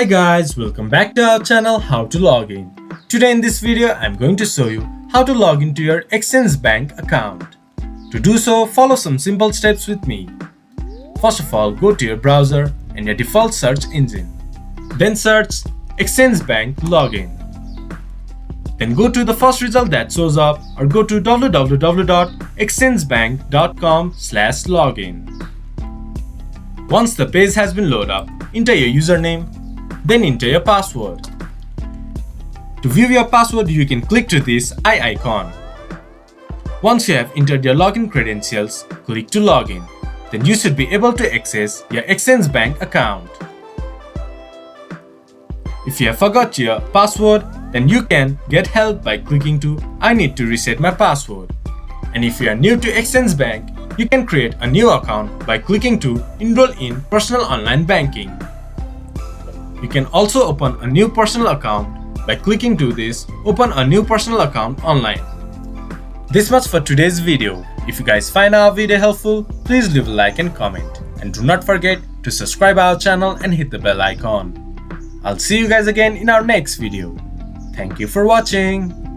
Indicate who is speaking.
Speaker 1: Hi guys, welcome back to our channel How to Log In. Today in this video I'm going to show you how to log into your Axis Bank account. To do so, follow some simple steps with me. First of all, go to your browser and your default search engine. Then search Axis Bank Login. Then go to the first result that shows up or go to www.axisbank.com/login. Once the page has been loaded up, enter your username, then enter your password. To view your password, you can click to this eye icon. Once you have entered your login credentials, click to login. Then you should be able to access your Axis Bank account. If you have forgot your password, then you can get help by clicking to I need to reset my password. And if you are new to Axis Bank, you can create a new account by clicking to Enroll in Personal Online Banking. You can also open a new personal account by clicking to this Open a new personal account online. This much for today's video. If you guys find our video helpful, please leave a like and comment. And do not forget to subscribe our channel and hit the bell icon. I'll see you guys again in our next video. Thank you for watching.